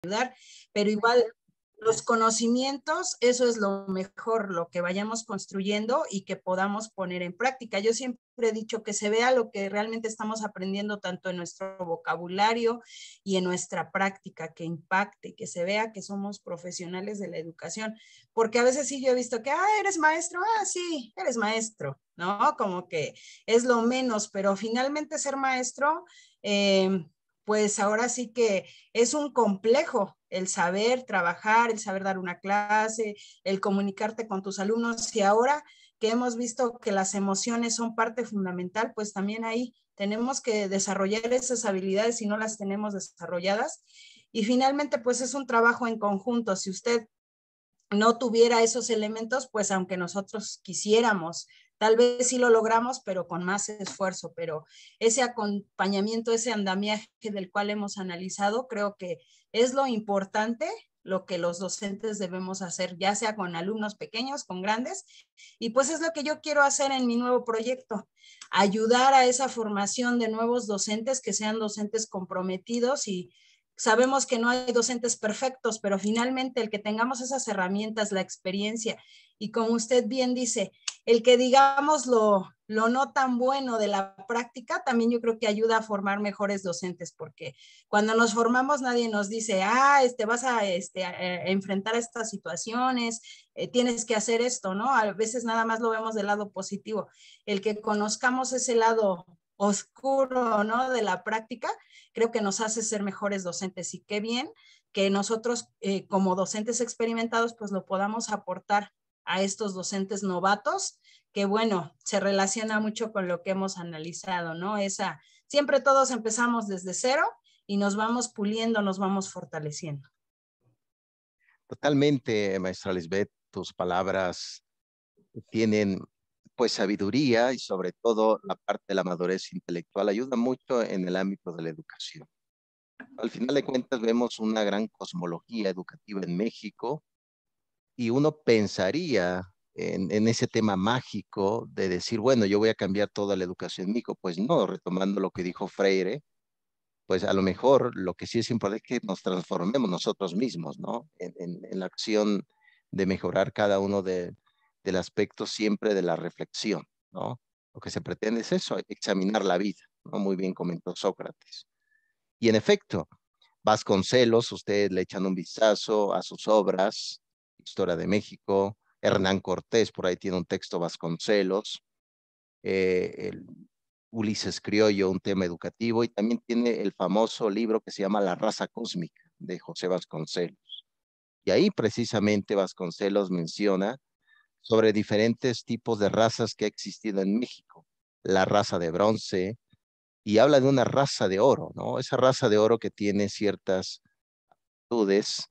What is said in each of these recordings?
ayudar, pero igual los conocimientos, eso es lo mejor, lo que vayamos construyendo y que podamos poner en práctica. Yo siempre he dicho que se vea lo que realmente estamos aprendiendo tanto en nuestro vocabulario y en nuestra práctica, que impacte, que se vea que somos profesionales de la educación, porque a veces sí yo he visto que, eres maestro, sí, eres maestro, ¿no? Como que es lo menos, pero finalmente ser maestro, pues ahora sí que es un complejo el saber trabajar, el saber dar una clase, el comunicarte con tus alumnos, y ahora que hemos visto que las emociones son parte fundamental, pues también ahí tenemos que desarrollar esas habilidades si no las tenemos desarrolladas. Y finalmente, pues es un trabajo en conjunto. Si usted no tuviera esos elementos, pues aunque nosotros quisiéramos, tal vez sí lo logramos, pero con más esfuerzo, pero ese acompañamiento, ese andamiaje del cual hemos analizado, creo que es lo importante, lo que los docentes debemos hacer, ya sea con alumnos pequeños, con grandes, y pues es lo que yo quiero hacer en mi nuevo proyecto, ayudar a esa formación de nuevos docentes, que sean docentes comprometidos. Y sabemos que no hay docentes perfectos, pero finalmente el que tengamos esas herramientas, la experiencia, y como usted bien dice, el que digamos lo no tan bueno de la práctica, también yo creo que ayuda a formar mejores docentes, porque cuando nos formamos nadie nos dice, vas a enfrentar estas situaciones, tienes que hacer esto, ¿no? A veces nada más lo vemos del lado positivo. El que conozcamos ese lado oscuro, ¿no?, de la práctica, creo que nos hace ser mejores docentes. Y qué bien que nosotros como docentes experimentados pues lo podamos aportar a estos docentes novatos, que bueno, se relaciona mucho con lo que hemos analizado, ¿no? Siempre todos empezamos desde cero y nos vamos puliendo, nos vamos fortaleciendo. Totalmente, maestra Lisbeth, tus palabras tienen pues sabiduría y sobre todo la parte de la madurez intelectual ayuda mucho en el ámbito de la educación. Al final de cuentas vemos una gran cosmología educativa en México y uno pensaría en ese tema mágico de decir, bueno, yo voy a cambiar toda la educación en México. Pues no, retomando lo que dijo Freire, pues a lo mejor lo que sí es importante es que nos transformemos nosotros mismos, ¿no? En la acción de mejorar cada uno del aspecto siempre de la reflexión, ¿no? Lo que se pretende es eso, examinar la vida, ¿no? Muy bien comentó Sócrates. Y en efecto, Vasconcelos, ustedes le echan un vistazo a sus obras, Historia de México, Hernán Cortés, por ahí tiene un texto Vasconcelos, el Ulises Criollo, un tema educativo, y también tiene el famoso libro que se llama La raza cósmica, de José Vasconcelos. Y ahí precisamente Vasconcelos menciona sobre diferentes tipos de razas que ha existido en México. La raza de bronce, y habla de una raza de oro, ¿no? Esa raza de oro que tiene ciertas virtudes,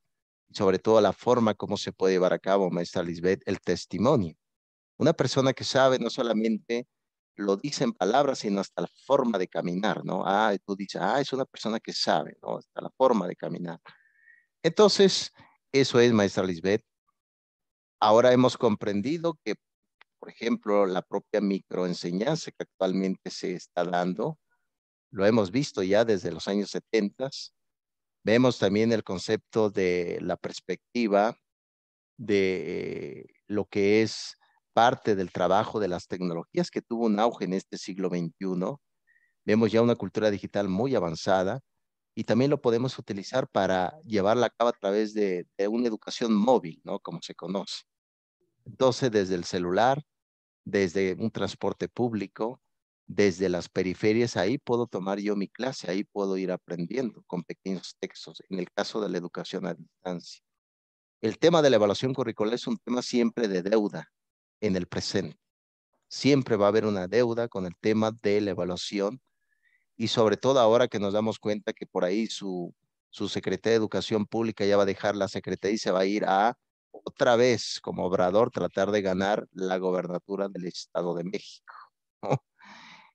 sobre todo la forma como se puede llevar a cabo, maestra Lisbeth, el testimonio. Una persona que sabe no solamente lo dice en palabras, sino hasta la forma de caminar, ¿no? Tú dices, es una persona que sabe, ¿no? Hasta la forma de caminar. Entonces, eso es, maestra Lisbeth. Ahora hemos comprendido que, por ejemplo, la propia microenseñanza que actualmente se está dando, lo hemos visto ya desde los años 70. Vemos también el concepto de la perspectiva de lo que es parte del trabajo de las tecnologías que tuvo un auge en este siglo XXI. Vemos ya una cultura digital muy avanzada y también lo podemos utilizar para llevarla a cabo a través de una educación móvil, ¿no? Como se conoce. Entonces, desde el celular, desde un transporte público, desde las periferias, ahí puedo tomar yo mi clase, ahí puedo ir aprendiendo con pequeños textos, en el caso de la educación a distancia. El tema de la evaluación curricular es un tema siempre de deuda en el presente. Siempre va a haber una deuda con el tema de la evaluación y sobre todo ahora que nos damos cuenta que por ahí su Secretaría de Educación Pública ya va a dejar la Secretaría y se va a ir a otra vez como Obrador tratar de ganar la gobernatura del Estado de México, ¿no?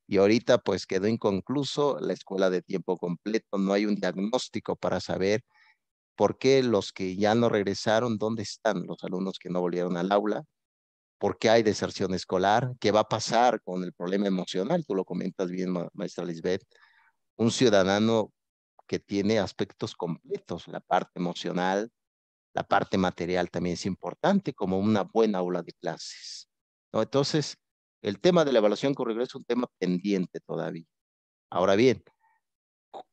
Y ahorita pues quedó inconcluso la escuela de tiempo completo, no hay un diagnóstico para saber por qué los que ya no regresaron, dónde están los alumnos que no volvieron al aula, por qué hay deserción escolar, qué va a pasar con el problema emocional, tú lo comentas bien, maestra Lisbeth, un ciudadano que tiene aspectos completos, la parte emocional, la parte material también es importante, como una buena aula de clases, ¿no? Entonces, el tema de la evaluación curricular es un tema pendiente todavía. Ahora bien,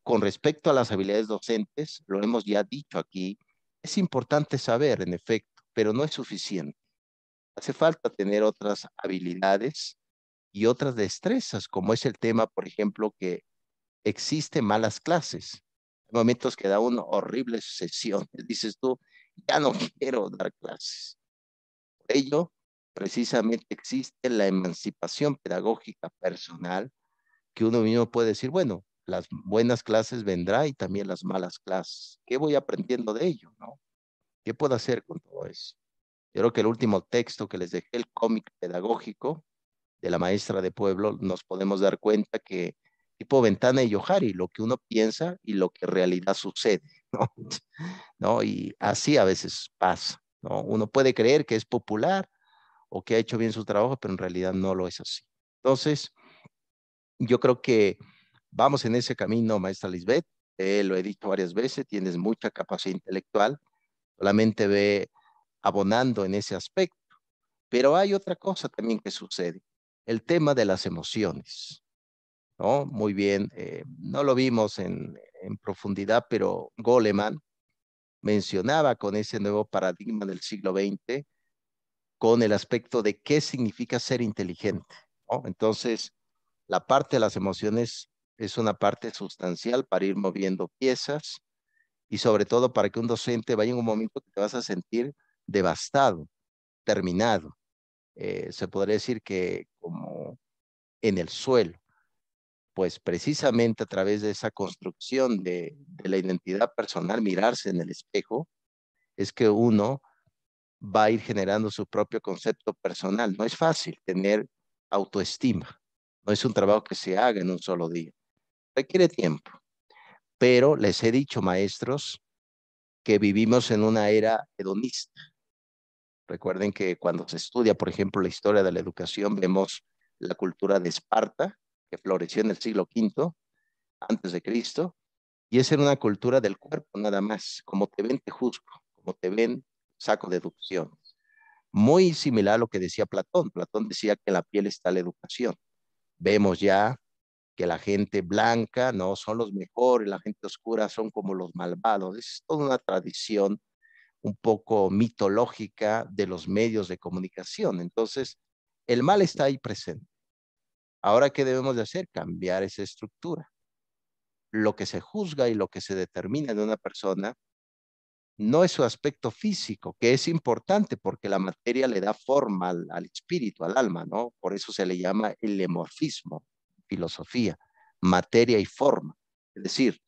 con respecto a las habilidades docentes, lo hemos ya dicho aquí, es importante saber, en efecto, pero no es suficiente. Hace falta tener otras habilidades y otras destrezas, como es el tema, por ejemplo, que existen malas clases. Hay momentos que da una horrible sesión. Dices tú, ya no quiero dar clases. Por ello, precisamente existe la emancipación pedagógica personal, que uno mismo puede decir, bueno, las buenas clases vendrá y también las malas clases. ¿Qué voy aprendiendo de ello, no? ¿Qué puedo hacer con todo eso? Yo creo que el último texto que les dejé, el cómic pedagógico de la maestra de pueblo, nos podemos dar cuenta que tipo Ventana y Johari, lo que uno piensa y lo que en realidad sucede, ¿no? ¿No? Y así a veces pasa, ¿no? Uno puede creer que es popular o que ha hecho bien su trabajo, pero en realidad no lo es así. Entonces, yo creo que vamos en ese camino, maestra Lisbeth, lo he dicho varias veces, tienes mucha capacidad intelectual, solamente ve abonando en ese aspecto. Pero hay otra cosa también que sucede, el tema de las emociones, ¿no? Muy bien, no lo vimos en profundidad, pero Goleman mencionaba con ese nuevo paradigma del siglo XX, con el aspecto de qué significa ser inteligente, ¿no? Entonces, la parte de las emociones es una parte sustancial para ir moviendo piezas y sobre todo para que un docente vaya en un momento que te vas a sentir devastado, terminado. Se podría decir que como en el suelo, pues precisamente a través de esa construcción de la identidad personal, mirarse en el espejo, es que uno va a ir generando su propio concepto personal. No es fácil tener autoestima, no es un trabajo que se haga en un solo día, requiere tiempo, pero les he dicho, maestros, que vivimos en una era hedonista. Recuerden que cuando se estudia, por ejemplo, la historia de la educación, vemos la cultura de Esparta, que floreció en el siglo V antes de Cristo, y esa era una cultura del cuerpo nada más. Como te ven, te juzgo, como te ven, saco deducción. Muy similar a lo que decía Platón. Platón decía que en la piel está la educación. Vemos ya que la gente blanca no son los mejores, la gente oscura son como los malvados. Es toda una tradición un poco mitológica de los medios de comunicación. Entonces, el mal está ahí presente. Ahora, ¿qué debemos de hacer? Cambiar esa estructura. Lo que se juzga y lo que se determina de una persona no es su aspecto físico, que es importante porque la materia le da forma al espíritu, al alma, ¿no? Por eso se le llama el lemorfismo, filosofía, materia y forma. Es decir,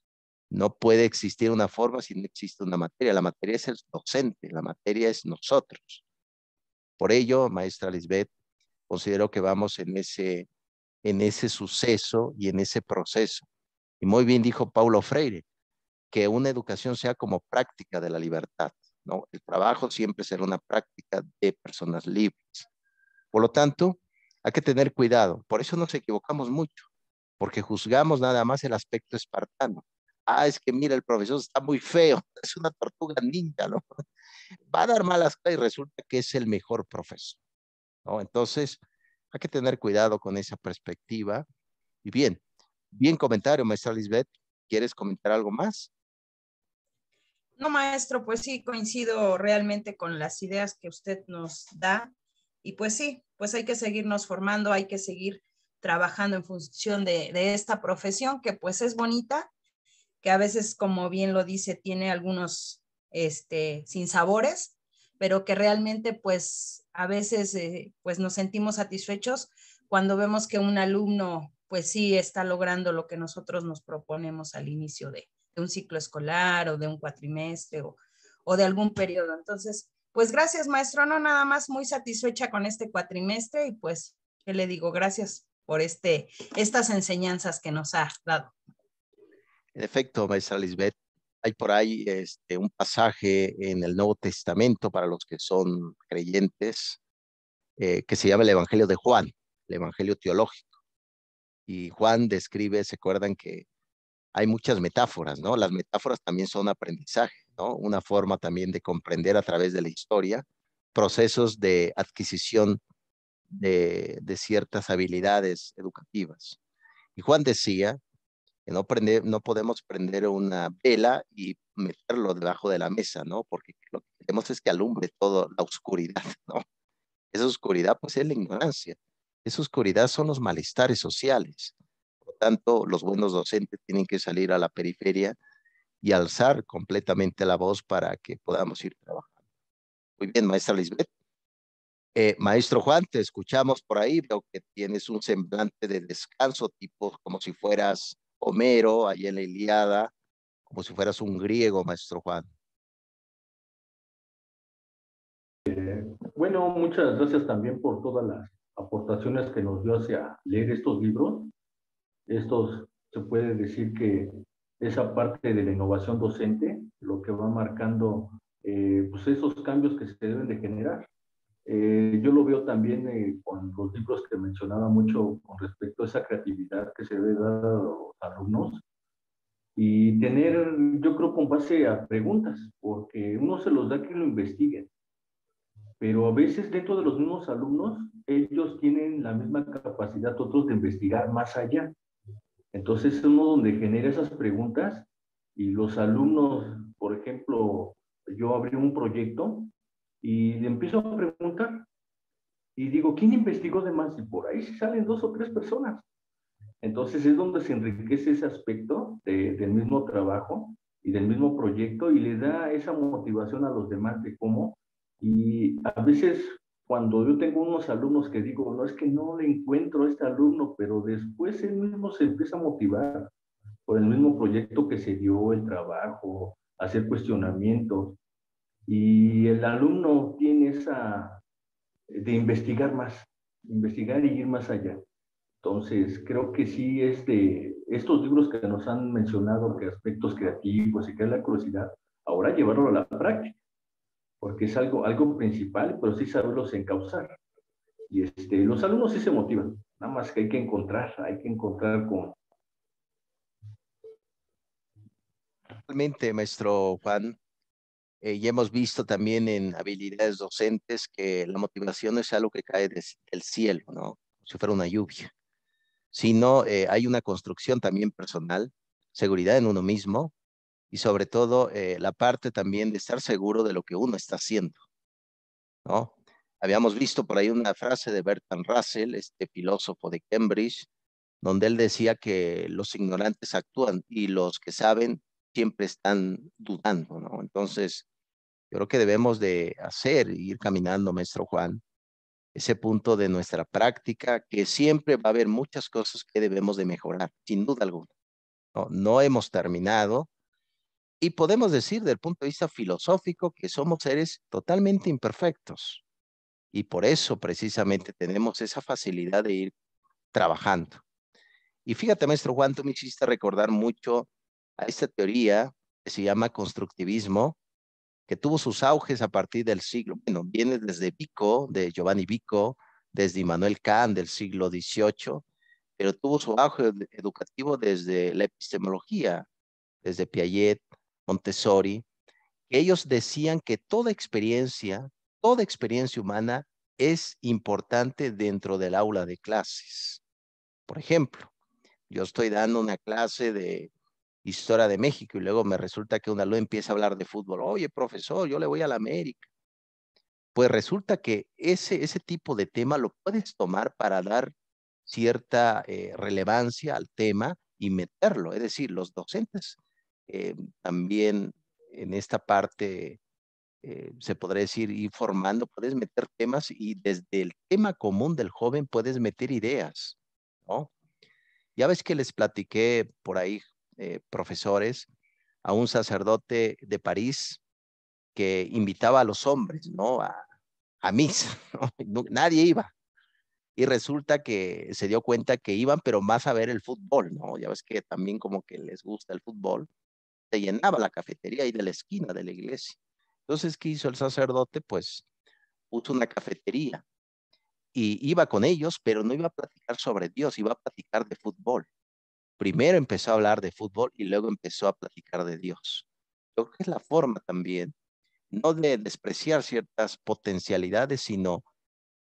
no puede existir una forma si no existe una materia. La materia es el docente, la materia es nosotros. Por ello, maestra Lisbeth, considero que vamos en ese suceso y en ese proceso. Y muy bien dijo Paulo Freire, que una educación sea como práctica de la libertad, ¿no? El trabajo siempre será una práctica de personas libres. Por lo tanto, hay que tener cuidado. Por eso nos equivocamos mucho, porque juzgamos nada más el aspecto espartano. Ah, es que mira, el profesor está muy feo, es una tortuga ninja, ¿no? Va a dar malas clases y resulta que es el mejor profesor, ¿no? Entonces, hay que tener cuidado con esa perspectiva. Y bien, bien comentario, maestra Lisbeth. ¿Quieres comentar algo más? No, maestro, pues sí, coincido realmente con las ideas que usted nos da. Y pues sí, pues hay que seguirnos formando, hay que seguir trabajando en función de esta profesión que pues es bonita, que a veces, como bien lo dice, tiene algunos sinsabores, pero que realmente pues a veces pues nos sentimos satisfechos cuando vemos que un alumno pues sí está logrando lo que nosotros nos proponemos al inicio de un ciclo escolar o de un cuatrimestre o de algún periodo. Entonces, pues gracias, maestro, no nada más muy satisfecha con este cuatrimestre y pues, ¿qué le digo? Gracias por estas enseñanzas que nos ha dado. En efecto, maestra Lisbeth, hay por ahí un pasaje en el Nuevo Testamento para los que son creyentes que se llama el Evangelio de Juan, el Evangelio teológico. Y Juan describe, se acuerdan que hay muchas metáforas, ¿no? Las metáforas también son aprendizaje, ¿no? Una forma también de comprender a través de la historia procesos de adquisición de ciertas habilidades educativas. Y Juan decía que no podemos prender una vela y meterlo debajo de la mesa, ¿no? Porque lo que queremos es que alumbre toda la oscuridad, ¿no? Esa oscuridad, pues, es la ignorancia. Esa oscuridad son los malestares sociales. Por lo tanto, los buenos docentes tienen que salir a la periferia y alzar completamente la voz para que podamos ir trabajando. Muy bien, maestra Lisbeth. Maestro Juan, te escuchamos por ahí, veo que tienes un semblante de descanso, tipo como si fueras Homero, ahí en la Ilíada, como si fueras un griego, maestro Juan. Bueno, muchas gracias también por todas las aportaciones que nos dio hacia leer estos libros. Estos, se puede decir que esa parte de la innovación docente, lo que va marcando pues esos cambios que se deben de generar. Yo lo veo también con los libros que mencionaba mucho con respecto a esa creatividad que se debe dar a los alumnos y tener, yo creo, con base a preguntas, porque uno se los da que lo investiguen, pero a veces dentro de los mismos alumnos, ellos tienen la misma capacidad otros de investigar más allá. Entonces es uno donde genera esas preguntas y los alumnos, por ejemplo, yo abrí un proyecto y le empiezo a preguntar y digo, ¿quién investigó de más? Y por ahí sí salen 2 o 3 personas. Entonces es donde se enriquece ese aspecto del mismo trabajo y del mismo proyecto y le da esa motivación a los demás de cómo. Y a veces cuando yo tengo unos alumnos que digo, no es que no le encuentro a este alumno, pero después él mismo se empieza a motivar por el mismo proyecto que se dio, el trabajo, hacer cuestionamientos. Y el alumno tiene esa de investigar más, investigar y ir más allá. Entonces, creo que sí, estos libros que nos han mencionado, que aspectos creativos y que es la curiosidad, ahora llevarlo a la práctica, porque es algo principal, pero sí saberlos encauzar. Y los alumnos sí se motivan, nada más que hay que encontrar con... Realmente, maestro Juan, y hemos visto también en habilidades docentes que la motivación no es algo que cae del cielo, ¿no? Como si fuera una lluvia, sino hay una construcción también personal, seguridad en uno mismo y sobre todo la parte también de estar seguro de lo que uno está haciendo, ¿no? Habíamos visto por ahí una frase de Bertrand Russell, este filósofo de Cambridge, donde él decía que los ignorantes actúan y los que saben siempre están dudando, ¿no? Entonces, yo creo que debemos de hacer, ir caminando, maestro Juan, ese punto de nuestra práctica, que siempre va a haber muchas cosas que debemos de mejorar, sin duda alguna. No, no hemos terminado y podemos decir del punto de vista filosófico que somos seres totalmente imperfectos y por eso precisamente tenemos esa facilidad de ir trabajando. Y fíjate, maestro Juan, tú me hiciste recordar mucho a esta teoría que se llama constructivismo, que tuvo sus auges a partir del siglo, bueno, viene desde Vico, de Giovanni Vico, desde Immanuel Kant del siglo XVIII, pero tuvo su auge educativo desde la epistemología, desde Piaget, Montessori, que ellos decían que toda experiencia humana es importante dentro del aula de clases. Por ejemplo, yo estoy dando una clase de historia de México y luego me resulta que un alumno empieza a hablar de fútbol. Oye, profesor, yo le voy a la América. Pues resulta que ese tipo de tema lo puedes tomar para dar cierta relevancia al tema y meterlo. Es decir, los docentes también en esta parte, se podría decir, ir formando, puedes meter temas y desde el tema común del joven puedes meter ideas, ¿no? Ya ves que les platiqué por ahí, profesores, a un sacerdote de París que invitaba a los hombres, ¿no? A misa, ¿no? Nadie iba. Y resulta que se dio cuenta que iban, pero más a ver el fútbol, ¿no? Ya ves que también como que les gusta el fútbol. Se llenaba la cafetería ahí de la esquina de la iglesia. Entonces, ¿qué hizo el sacerdote? Pues puso una cafetería y iba con ellos, pero no iba a platicar sobre Dios, iba a platicar de fútbol. Primero empezó a hablar de fútbol y luego empezó a platicar de Dios. Yo creo que es la forma también, no de despreciar ciertas potencialidades, sino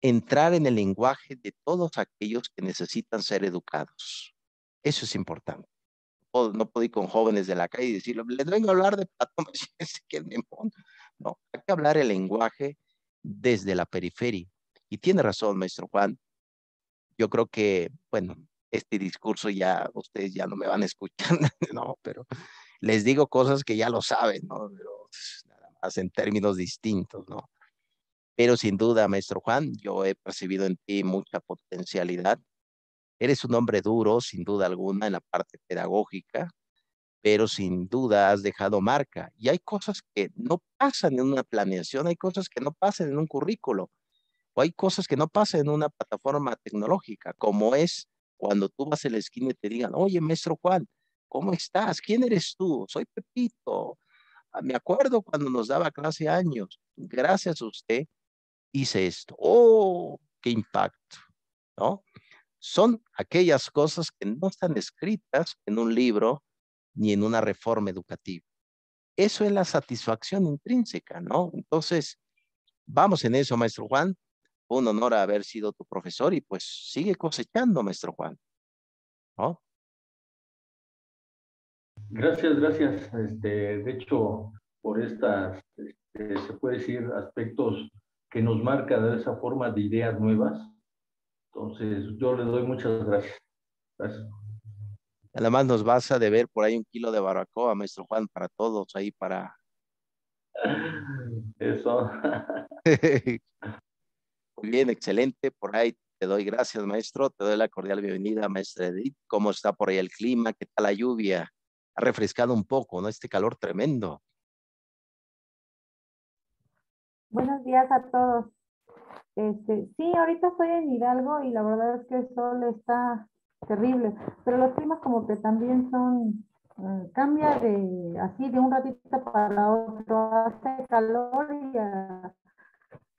entrar en el lenguaje de todos aquellos que necesitan ser educados. Eso es importante. No puedo ir con jóvenes de la calle y decirles, les vengo a hablar de Platón. ¿Qué demonio? No, hay que hablar el lenguaje desde la periferia. Y tiene razón, maestro Juan. Yo creo que, bueno, este discurso ya, ustedes ya no me van a escuchar, no, pero les digo cosas que ya lo saben, ¿no? Pero nada más en términos distintos, ¿no? Pero sin duda, maestro Juan, yo he percibido en ti mucha potencialidad. Eres un hombre duro, sin duda alguna, en la parte pedagógica, pero sin duda has dejado marca. Y hay cosas que no pasan en una planeación, hay cosas que no pasan en un currículo, o hay cosas que no pasan en una plataforma tecnológica, como es cuando tú vas en la esquina y te digan, oye, maestro Juan, ¿cómo estás? ¿Quién eres tú? Soy Pepito. Me acuerdo cuando nos daba clase años. Gracias a usted hice esto. ¡Oh, qué impacto! ¿No? Son aquellas cosas que no están escritas en un libro ni en una reforma educativa. Eso es la satisfacción intrínseca, ¿no? Entonces, vamos en eso, maestro Juan. Un honor haber sido tu profesor y pues sigue cosechando, maestro Juan, ¿no? Gracias, gracias. De hecho, por estas, se puede decir, aspectos que nos marca de esa forma de ideas nuevas. Entonces, yo le doy muchas gracias. Gracias. Además nos vas a deber por ahí 1 kilo de barbacoa, maestro Juan, para todos ahí para... Eso. Muy bien, excelente. Por ahí te doy gracias, maestro. Te doy la cordial bienvenida, maestra Edith. ¿Cómo está por ahí el clima? ¿Qué tal la lluvia? Ha refrescado un poco, ¿no? Este calor tremendo. Buenos días a todos. Sí, ahorita estoy en Hidalgo y la verdad es que el sol está terrible, pero los climas como que también son, cambia de así de un ratito para otro, hace calor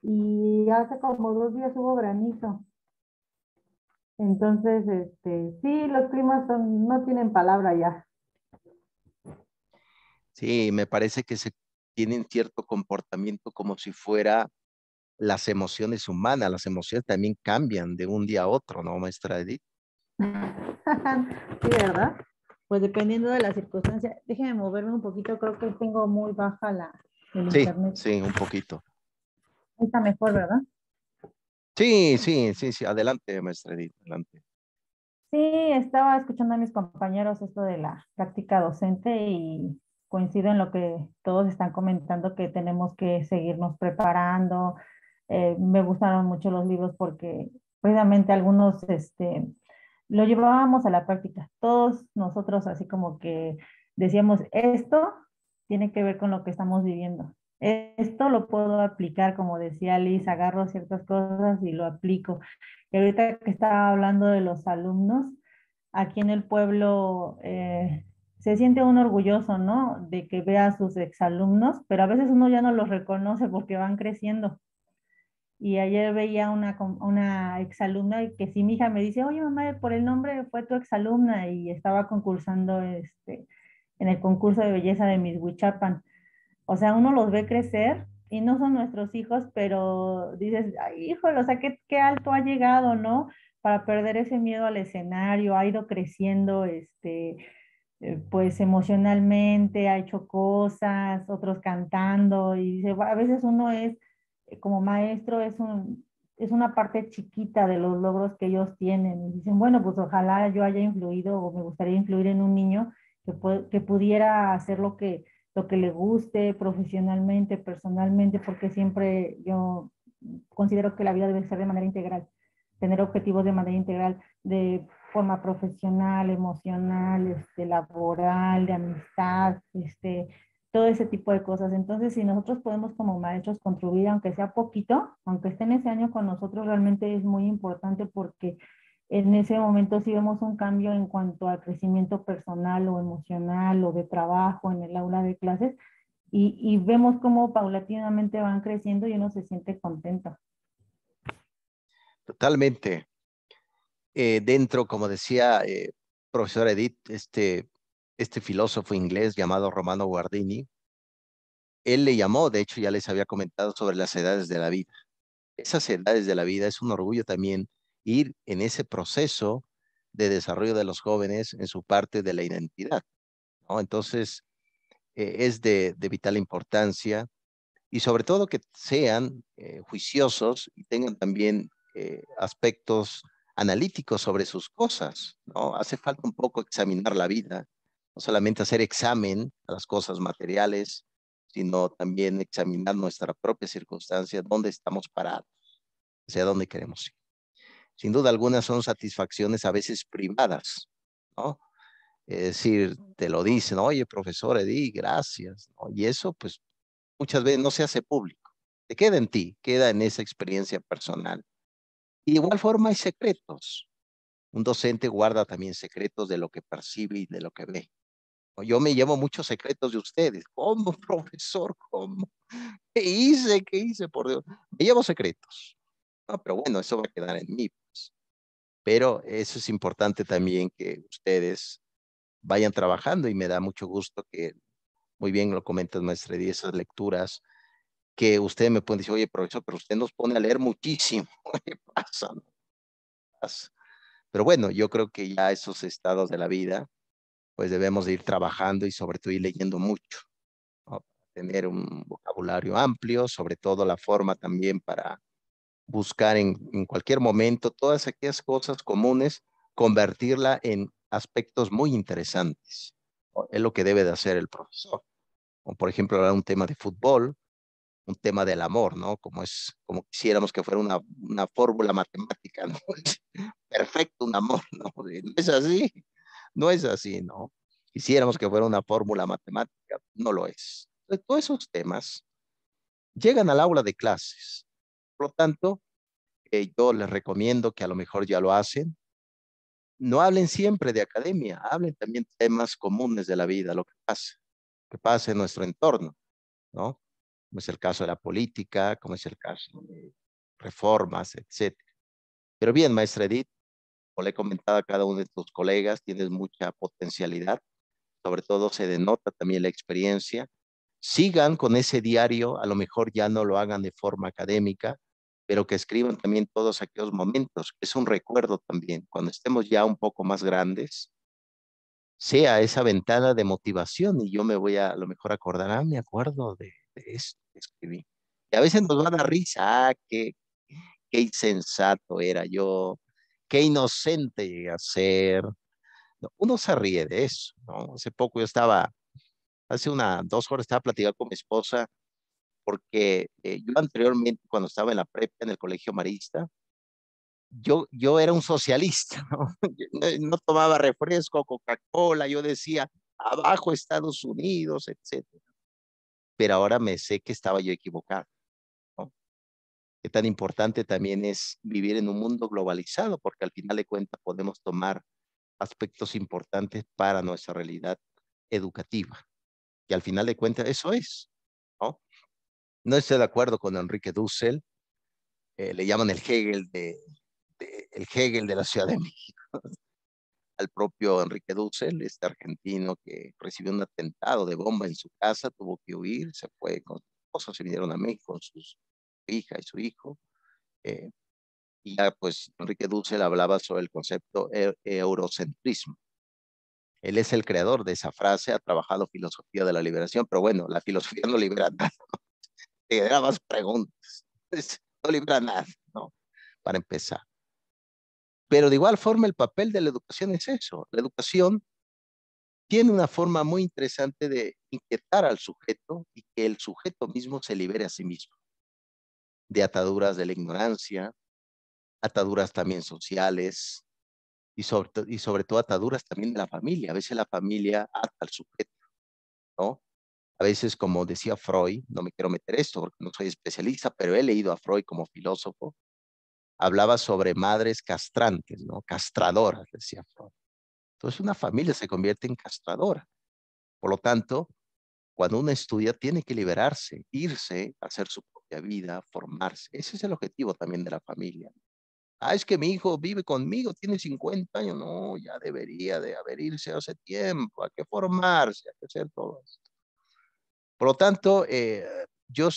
y hace como 2 días hubo granizo. Entonces, sí, los climas son, no tienen palabra ya. Sí, me parece que se tienen cierto comportamiento como si fuera las emociones humanas. Las emociones también cambian de un día a otro, ¿no, maestra Edith? Sí, ¿verdad? Pues dependiendo de la circunstancia, déjenme moverme un poquito, creo que tengo muy baja el Sí, internet. sí, un poquito. Está mejor, ¿verdad? Sí, sí, sí, sí. Adelante, maestra Edith, adelante. Sí, estaba escuchando a mis compañeros esto de la práctica docente y coincido en lo que todos están comentando, que tenemos que seguirnos preparando. Me gustaron mucho los libros porque precisamente algunos lo llevábamos a la práctica. Todos nosotros así como que decíamos, esto tiene que ver con lo que estamos viviendo. Esto lo puedo aplicar, como decía Liz, agarro ciertas cosas y lo aplico. Y ahorita que estaba hablando de los alumnos, aquí en el pueblo se siente uno orgulloso, ¿no? De que vea a sus exalumnos, pero a veces uno ya no los reconoce porque van creciendo. Y ayer veía una exalumna que si mi hija me dice, oye mamá, por el nombre fue tu exalumna y estaba concursando en el concurso de belleza de Miss Huichapan. O sea, uno los ve crecer y no son nuestros hijos, pero dices, ay, híjole, o sea, qué alto ha llegado, ¿no? Para perder ese miedo al escenario, ha ido creciendo, pues emocionalmente, ha hecho cosas, otros cantando, y dice, a veces uno es, como maestro, es una parte chiquita de los logros que ellos tienen, y dicen, bueno, pues ojalá yo haya influido o me gustaría influir en un niño que pudiera hacer lo que le guste profesionalmente, personalmente, porque siempre yo considero que la vida debe ser de manera integral, tener objetivos de manera integral, de forma profesional, emocional, laboral, de amistad, todo ese tipo de cosas. Entonces, si nosotros podemos como maestros contribuir, aunque sea poquito, aunque estén ese año con nosotros, realmente es muy importante porque en ese momento sí vemos un cambio en cuanto al crecimiento personal o emocional o de trabajo en el aula de clases y vemos cómo paulatinamente van creciendo y uno se siente contento. Totalmente. Dentro, como decía profesora Edith, este filósofo inglés llamado Romano Guardini, él le llamó, de hecho ya les había comentado sobre las edades de la vida. Esas edades de la vida es un orgullo también ir en ese proceso de desarrollo de los jóvenes en su parte de la identidad, ¿no? Entonces, es de vital importancia y sobre todo que sean juiciosos y tengan también aspectos analíticos sobre sus cosas, ¿no? Hace falta un poco examinar la vida, no solamente hacer examen a las cosas materiales, sino también examinar nuestra propia circunstancia, dónde estamos parados, hacia dónde queremos ir. Sin duda alguna son satisfacciones a veces privadas, ¿no? Es decir, te lo dicen, oye, profesor Edith, gracias, ¿no? Y eso, pues, muchas veces no se hace público. Te queda en ti, queda en esa experiencia personal. Y de igual forma hay secretos. Un docente guarda también secretos de lo que percibe y de lo que ve. Yo me llevo muchos secretos de ustedes. ¿Cómo, profesor? ¿Cómo? ¿Qué hice? ¿Qué hice? Por Dios. Me llevo secretos. No, pero bueno, eso va a quedar en mí, pues. Pero eso es importante también que ustedes vayan trabajando y me da mucho gusto que, muy bien lo comentas, maestra, y esas lecturas que usted me puede decir, oye, profesor, pero usted nos pone a leer muchísimo. ¿Qué pasa? ¿No? Pasa. Pero bueno, yo creo que ya esos estados de la vida, pues debemos de ir trabajando y sobre todo ir leyendo mucho, ¿no? Tener un vocabulario amplio, sobre todo la forma también para buscar en cualquier momento todas aquellas cosas comunes, convertirla en aspectos muy interesantes, ¿no? Es lo que debe de hacer el profesor. O por ejemplo, hablar un tema de fútbol, un tema del amor, ¿no? Como quisiéramos que fuera una fórmula matemática, ¿no? Perfecto un amor, ¿no? No es así, no es así, ¿no? Quisiéramos que fuera una fórmula matemática, no lo es. Entonces, todos esos temas llegan al aula de clases. Por lo tanto, yo les recomiendo que a lo mejor ya lo hacen. No hablen siempre de academia, hablen también temas comunes de la vida, lo que pasa en nuestro entorno, ¿no? Como es el caso de la política, como es el caso de reformas, etcétera. Pero bien, maestra Edith, como le he comentado a cada uno de tus colegas, tienes mucha potencialidad, sobre todo se denota también la experiencia. Sigan con ese diario, a lo mejor ya no lo hagan de forma académica, pero que escriban también todos aquellos momentos. Es un recuerdo también, cuando estemos ya un poco más grandes, sea esa ventana de motivación y yo me voy a lo mejor acordar, me acuerdo de esto que escribí. Y a veces nos va a dar risa, qué insensato era yo, qué inocente llegué a ser. No, uno se ríe de eso, ¿no? Hace poco yo estaba, hace 2 horas estaba platicando con mi esposa porque yo anteriormente, cuando estaba en la prepa en el colegio marista, yo era un socialista, ¿no? No tomaba refresco, Coca-Cola, yo decía, abajo Estados Unidos, etcétera. Pero ahora me sé que estaba yo equivocado, ¿no? Qué tan importante también es vivir en un mundo globalizado, porque al final de cuentas podemos tomar aspectos importantes para nuestra realidad educativa. Y al final de cuentas eso es, ¿no? No estoy de acuerdo con Enrique Dussel, le llaman el Hegel de la Ciudad de México, al propio Enrique Dussel, este argentino que recibió un atentado de bomba en su casa, tuvo que huir, se fue con su esposa, se vinieron a México con su hija y su hijo. Eh, y ya pues Enrique Dussel hablaba sobre el concepto eurocentrismo. Él es el creador de esa frase, ha trabajado filosofía de la liberación, pero bueno, la filosofía no libera nada, te da más preguntas, no libera nada, ¿no? Para empezar. Pero de igual forma el papel de la educación es eso. La educación tiene una forma muy interesante de inquietar al sujeto y que el sujeto mismo se libere a sí mismo de ataduras de la ignorancia, ataduras también sociales y sobre todo ataduras también de la familia. A veces la familia ata al sujeto, ¿no? A veces, como decía Freud, no me quiero meter esto porque no soy especialista, pero he leído a Freud como filósofo, hablaba sobre madres castrantes, ¿no? Castradoras, decía Freud. Entonces una familia se convierte en castradora. Por lo tanto, cuando uno estudia, tiene que liberarse, irse, hacer su propia vida, formarse. Ese es el objetivo también de la familia. Ah, es que mi hijo vive conmigo, tiene 50 años. No, ya debería de haber irse hace tiempo, hay que formarse, hay que hacer todo esto. Por lo tanto, yo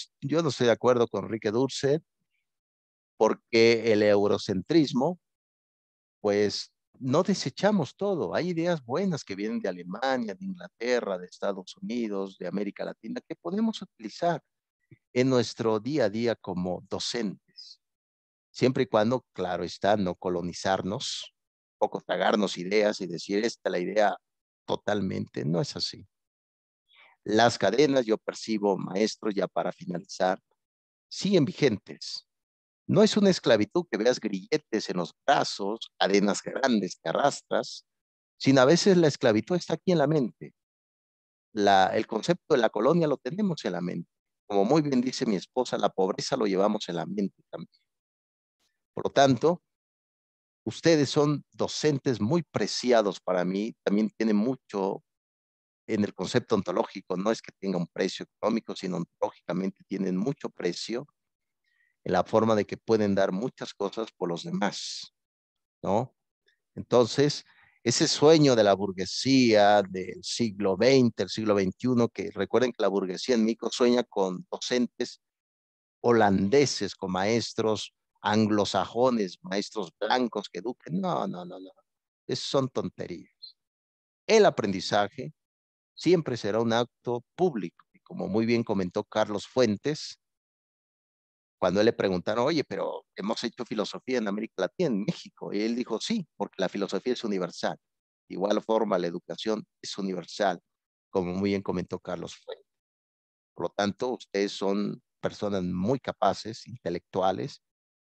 no estoy de acuerdo con Enrique Durce porque el eurocentrismo, pues no desechamos todo. Hay ideas buenas que vienen de Alemania, de Inglaterra, de Estados Unidos, de América Latina, que podemos utilizar en nuestro día a día como docentes, siempre y cuando, claro está, no colonizarnos, poco tragarnos ideas y decir, esta es la idea totalmente, no es así. Las cadenas, yo percibo, maestros, ya para finalizar, siguen vigentes. No es una esclavitud que veas grilletes en los brazos, cadenas grandes que arrastras, sino a veces la esclavitud está aquí en la mente. El concepto de la colonia lo tenemos en la mente. Como muy bien dice mi esposa, la pobreza lo llevamos en la mente también. Por lo tanto, ustedes son docentes muy preciados para mí, también tienen mucho en el concepto ontológico, no es que tenga un precio económico, sino ontológicamente tienen mucho precio en la forma de que pueden dar muchas cosas por los demás, ¿no? Entonces, ese sueño de la burguesía del siglo XX, el siglo XXI, que recuerden que la burguesía en México sueña con docentes holandeses, con maestros anglosajones, maestros blancos que eduquen. No, no, no, no. Eso son tonterías. El aprendizaje siempre será un acto público. Y como muy bien comentó Carlos Fuentes, cuando él le preguntaron, oye, pero hemos hecho filosofía en América Latina, en México. Y él dijo, sí, porque la filosofía es universal. De igual forma, la educación es universal, como muy bien comentó Carlos Fuentes. Por lo tanto, ustedes son personas muy capaces, intelectuales,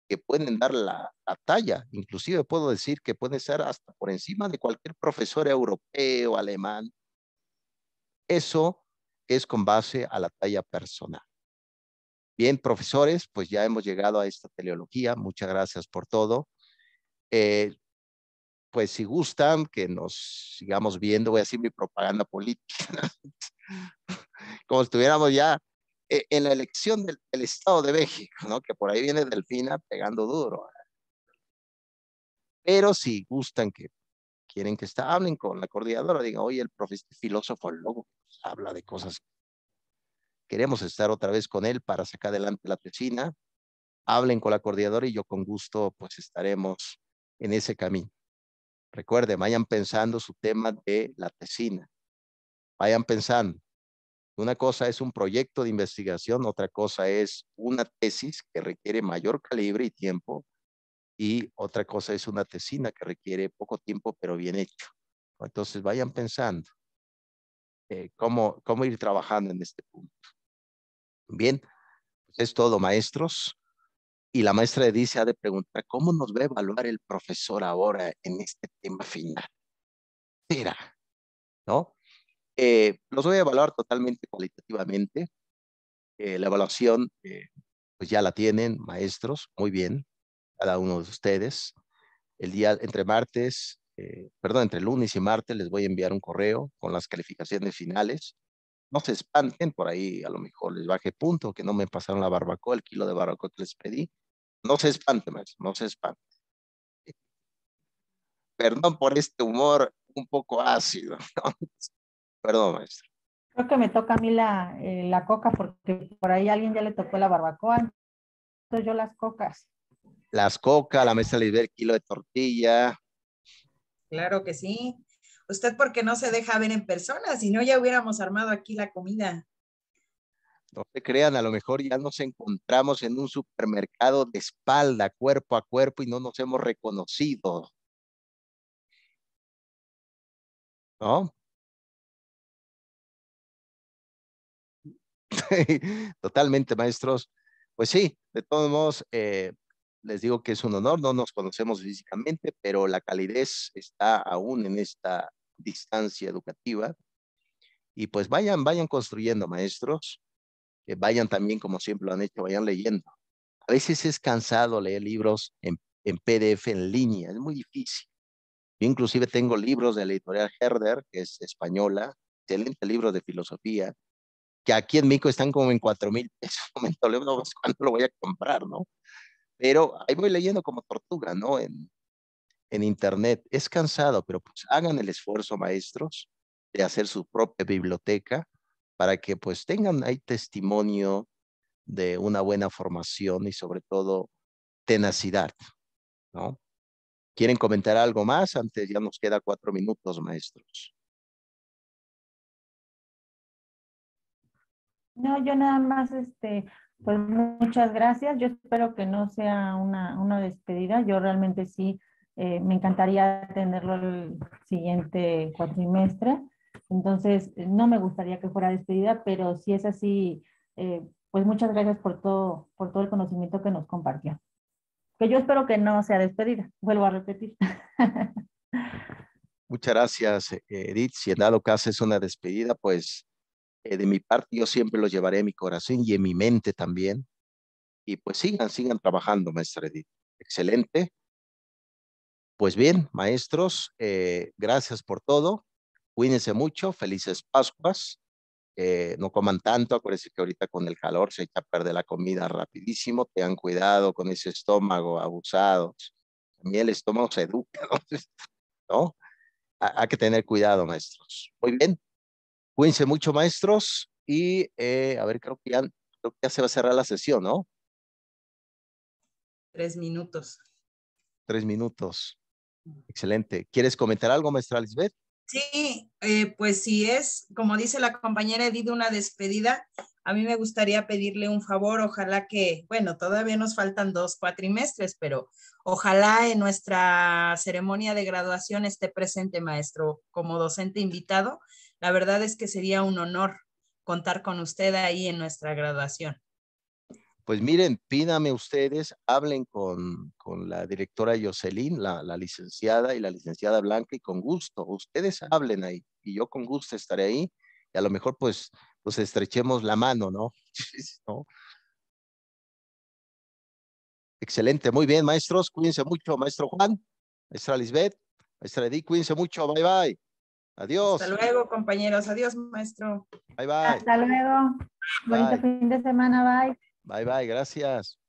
que pueden dar la talla. Inclusive puedo decir que pueden ser hasta por encima de cualquier profesor europeo, alemán. Eso es con base a la talla personal. Bien, profesores, pues ya hemos llegado a esta teleología. Muchas gracias por todo. Eh, pues si gustan que nos sigamos viendo, voy a decir mi propaganda política, como si estuviéramos ya en la elección del Estado de México, ¿no? Que por ahí viene Delfina pegando duro. Pero si gustan que quieren que hablen con la coordinadora, digan, oye, el profesor filósofo loco habla de cosas. Queremos estar otra vez con él para sacar adelante la tesina. Hablen con la coordinadora y yo con gusto pues estaremos en ese camino. Recuerden, vayan pensando su tema de la tesina. Vayan pensando. Una cosa es un proyecto de investigación, otra cosa es una tesis que requiere mayor calibre y tiempo, y otra cosa es una tesina que requiere poco tiempo pero bien hecho. Entonces vayan pensando cómo ir trabajando en este punto. Bien, pues es todo, maestros. Y la maestra dice, ha de preguntar, ¿cómo nos va a evaluar el profesor ahora en este tema final? ¿Será? ¿No? Los voy a evaluar totalmente cualitativamente. La evaluación, pues ya la tienen, maestros, muy bien, cada uno de ustedes. El día, entre lunes y martes les voy a enviar un correo con las calificaciones finales. No se espanten, por ahí a lo mejor les baje punto, que no me pasaron la barbacoa, el kilo de barbacoa que les pedí. No se espanten, maestro, no se espanten. Perdón por este humor un poco ácido, ¿no? Perdón, maestro. Creo que me toca a mí la coca porque por ahí alguien ya le tocó la barbacoa, entonces yo las cocas. Las coca, la maestra les ve el kilo de tortilla. Claro que sí. ¿Usted por qué no se deja ver en persona? Si no, ya hubiéramos armado aquí la comida. No se crean, a lo mejor ya nos encontramos en un supermercado de espalda, cuerpo a cuerpo, y no nos hemos reconocido, ¿no? Totalmente, maestros. Pues sí, de todos modos, les digo que es un honor, no nos conocemos físicamente, pero la calidez está aún en esta distancia educativa. Y pues vayan construyendo, maestros, que vayan también, como siempre lo han hecho, vayan leyendo. A veces es cansado leer libros en PDF en línea, es muy difícil. Yo inclusive tengo libros de la editorial Herder, que es española, excelente libro de filosofía, que aquí en México están como en 4,000 pesos. No, ¿cuándo lo voy a comprar, no? Pero ahí voy leyendo como tortuga, ¿no? En internet. Es cansado, pero pues hagan el esfuerzo, maestros, de hacer su propia biblioteca para que pues tengan ahí testimonio de una buena formación y sobre todo tenacidad, ¿no? ¿Quieren comentar algo más? Antes ya nos queda 4 minutos, maestros. No, yo nada más, pues muchas gracias. Yo espero que no sea una despedida. Yo realmente sí, me encantaría tenerlo el siguiente cuatrimestre. Entonces, no me gustaría que fuera despedida, pero si es así, pues muchas gracias por todo el conocimiento que nos compartió. Que yo espero que no sea despedida. Vuelvo a repetir. Muchas gracias, Edith. Si en dado caso es una despedida, pues de mi parte yo siempre los llevaré en mi corazón y en mi mente también. Y pues sigan trabajando, maestra Edith. Excelente. Pues bien, maestros, gracias por todo. Cuídense mucho. Felices Pascuas. No coman tanto. Acuérdense que ahorita con el calor se echa a perder la comida rapidísimo. Tengan cuidado con ese estómago abusados. También el estómago se educa, ¿no? Hay que tener cuidado, maestros. Muy bien. Cuídense mucho, maestros. Y a ver, creo que ya se va a cerrar la sesión, ¿no? 3 minutos. 3 minutos. Excelente. ¿Quieres comentar algo, maestra Lisbeth? Sí, pues si es, como dice la compañera Edith, una despedida, a mí me gustaría pedirle un favor, ojalá que, bueno, todavía nos faltan 2 cuatrimestres, pero ojalá en nuestra ceremonia de graduación esté presente, maestro, como docente invitado. La verdad es que sería un honor contar con usted ahí en nuestra graduación. Pues miren, pídame ustedes, hablen con la directora Jocelyn, la licenciada y la licenciada Blanca, y con gusto, ustedes hablen ahí, y yo con gusto estaré ahí, y a lo mejor pues estrechemos la mano, ¿no? ¿No? Excelente, muy bien, maestros, cuídense mucho, maestro Juan, maestra Lisbeth, maestra Edith, cuídense mucho, bye bye, Hasta adiós, luego, compañeros. Adiós, maestro. bye bye, Hasta luego. Bonito bye, fin de semana. Bye. bye, gracias.